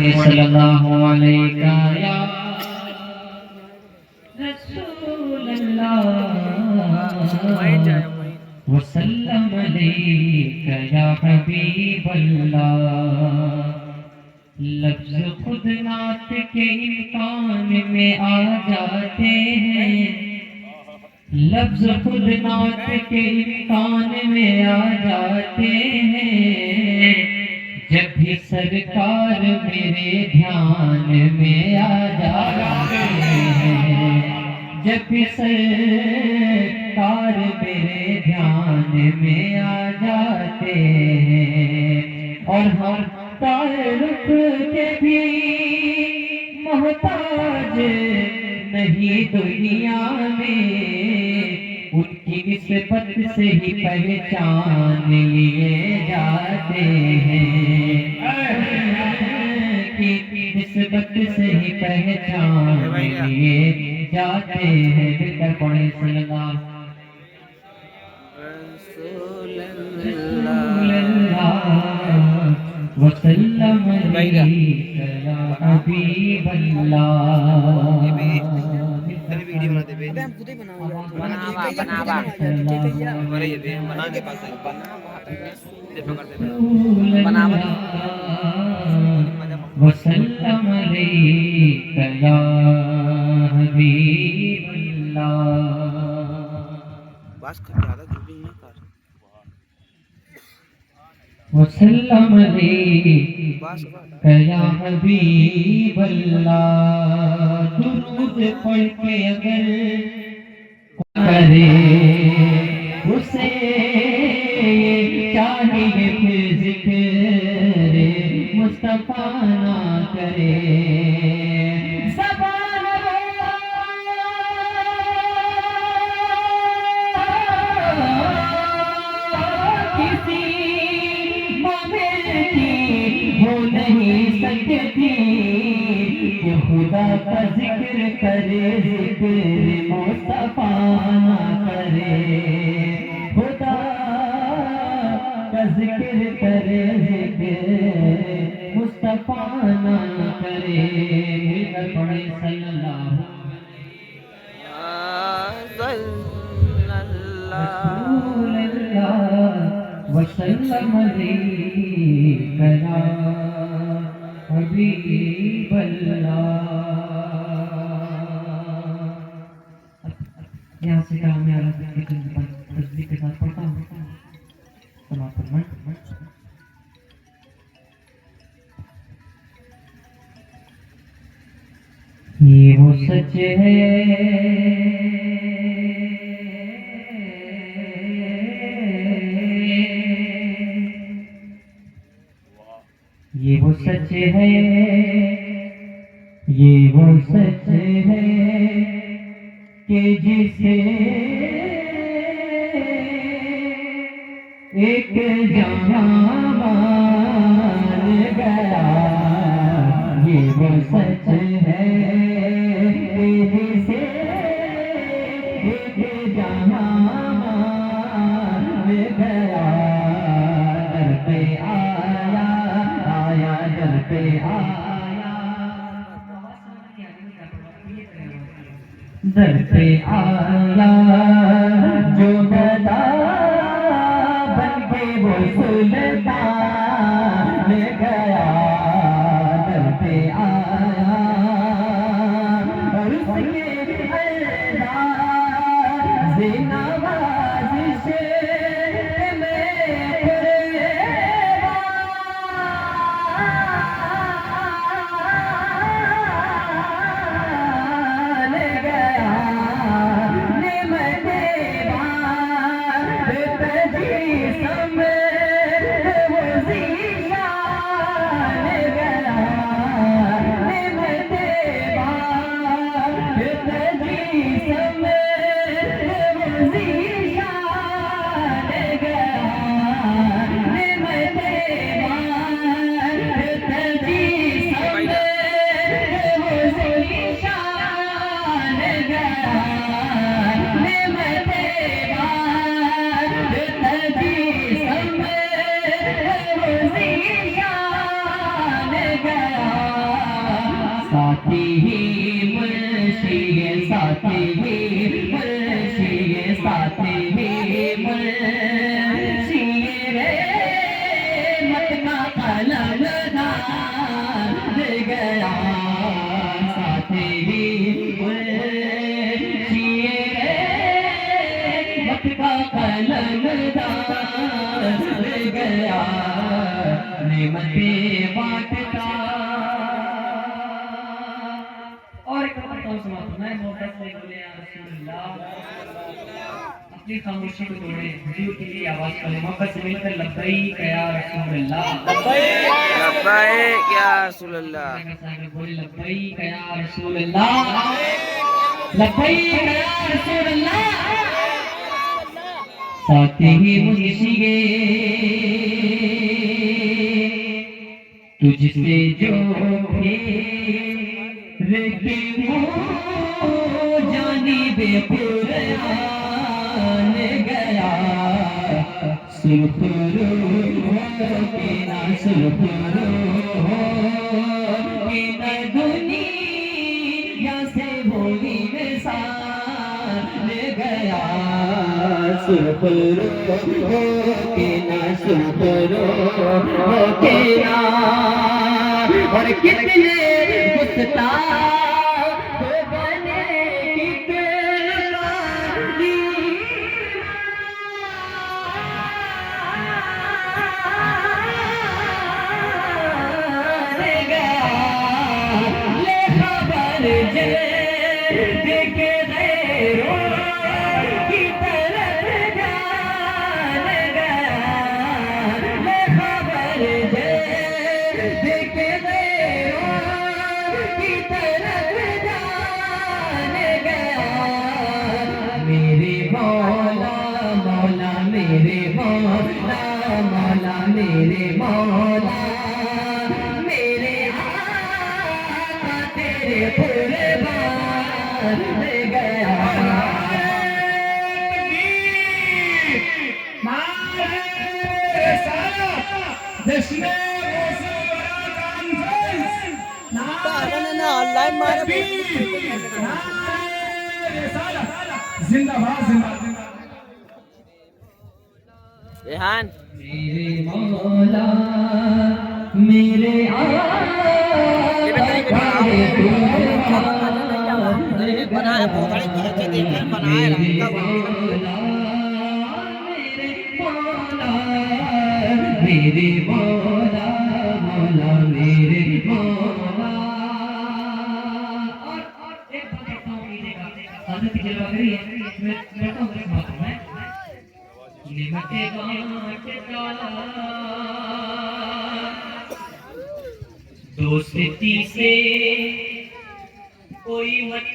सल्लल्लाहु अलैका या रसूल अल्लाह वसल्लम अलैका या हबीब अल्लाह। लफ्ज़ खुद नात के इम्कान में आ जाते हैं, लफ्ज़ खुद नात के इम्कान में आ जाते हैं। जब भी सरकार मेरे ध्यान में आ जाते हैं, जब भी सरकार मेरे ध्यान में आ जाते हैं। और हम तारुफ के भी मोहताज नहीं दुनिया में, उनकी निस्बत से ही पहचान लिए जाते हैं, की निस्बत से ही पहचान लिए जाते हैं। मिलकर पढ़े सल्लल्लाहु वसल्लम अलैका या हबीब अल्लाह। वीडियो बनाते पे हम खुद ही बनावा हमारे ये बना के पास बनावा वसल्लम अलैका या हबीब अल्लाह। बस कर ज्यादा ग्रुपिंग ना कर वसल्लम अलैका या हबीब अल्लाह। दुरूद पढ़ के अगर करे उसे चाहिए फिर जिक्र मुस्तफा ना करे। ज़बान किसी मोमिन की हो नहीं सकती कि खुदा का जिक्र करे, जिक्र मुस्तफा ना करे। खुदा का जिक्र करे, जिक्र मुस्तफा ना करे। मिलकर पढ़े सल्लल्लाहु रसूल अल्लाह वसल्लम अलैका या हबीब अल्लाह। यहाँ से काम में आ रहा है तस्बीह के साथ पढ़ता हूँ समापन में। ये वो सच है, ये वो सच है, ये वो सच है कि जिसे एक जहां मान गया। ये वो सच है कि जिसे एक जहां मान गया। दर पे आया, आया दर पे आया, दर पे आया जो गदा बन के वो सुल्तान गया। दर पे आया और उसके अंदाज़ नवाज़िश में कुर्बान गया। साथी ही मुर्शिद साथी ही मुर्शिद साथी ही मुर्शिद रे मत का कलम दार गया साथी ही मुर्शिद रे मत का कलम दार गया नेमते बांटता। और एक बात बताऊं समाप्त मैं मोहब्बत से बोले या रसूल अल्लाह अपनी खामोशी को तोड़े हुजूर की आवाज करे मोहब्बत से मिलकर लब्बैक या रसूल अल्लाह लब्बैक या रसूल अल्लाह बोले लब्बैक या रसूल अल्लाह लब्बैक या रसूल अल्लाह। साथी ही मुंशिए तुझसे जो जानी बेपुरान गया सुरखुरू के ना सुरखुरू के ना दुनिया से भोली मिसाल गया सुरखुरू के ना सुरखुरू के ना। और कितने गुस्ताख बने कितना गया ले खबर जे देखे गैरों की तरफ जान गया ले खबर जे देखे मेरे मौला मौला मेरे मौला मौला मेरे मौला मेरे आका तेरे कुर्बान गया जिंदाबाद जिंदाबाद। रेहान मेरे मौला मेरे बनाया बहुत बनाया मेरे मौला मौला मेरे मौला। और एक बात कहता हूँ हज़रत जलवा करी है मैं बैठा हूँ बात है निमते बांटता दोस्ती से कोई मत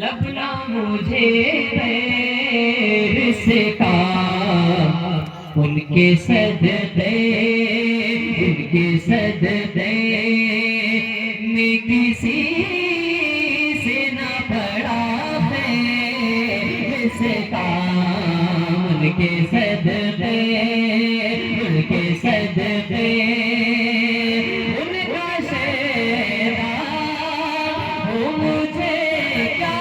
लबना मुझे पैर से काम उनके सजदे में किसी से ना पड़ा पैर से काम उनके सजदे उनका शेरा हो मुझे क्या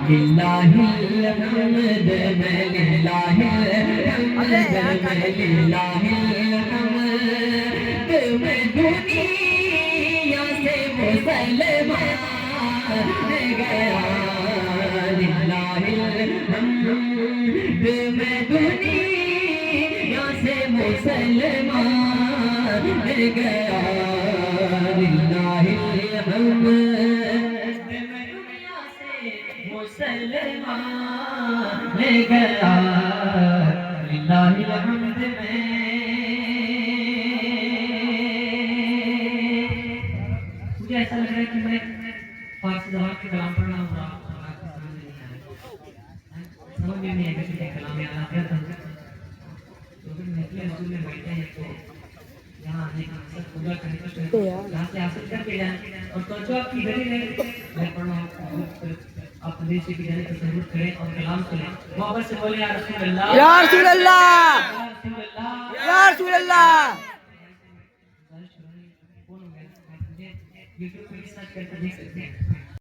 लिल्लाहिल हम्द लिल्लाहिल हम्द लिल्लाहिल हम्द मैं दुनिया से मुसलमान गया लिल्लाहिल हम्द मैं दुनिया से मुसलमान गया लिल्लाहिल हम्द मुसलमान ले गया लिल्लाहि हम्द में। मुझे ऐसा लग रहा है कि मैं फारसी जबान के कलाम पढ़ रहा हूँ, समझ में नहीं आएगा कि कलाम में आना क्या था। तो फिर महफिल रसूल में बैठे हैं तो यहाँ आने का मकसद पूजा करने का यहाँ से हासिल करके जाए और सोचो आपकी गली में मैं पढ़ रहा हूँ, आप प्रदेश की जाने तसव्वुर करें और कलाम सुने, मोहब्बत से बोले या रसूल अल्लाह, या रसूल अल्लाह, या रसूल अल्लाह। यूट्यूब पे भी सर्च करके देख सकते हैं।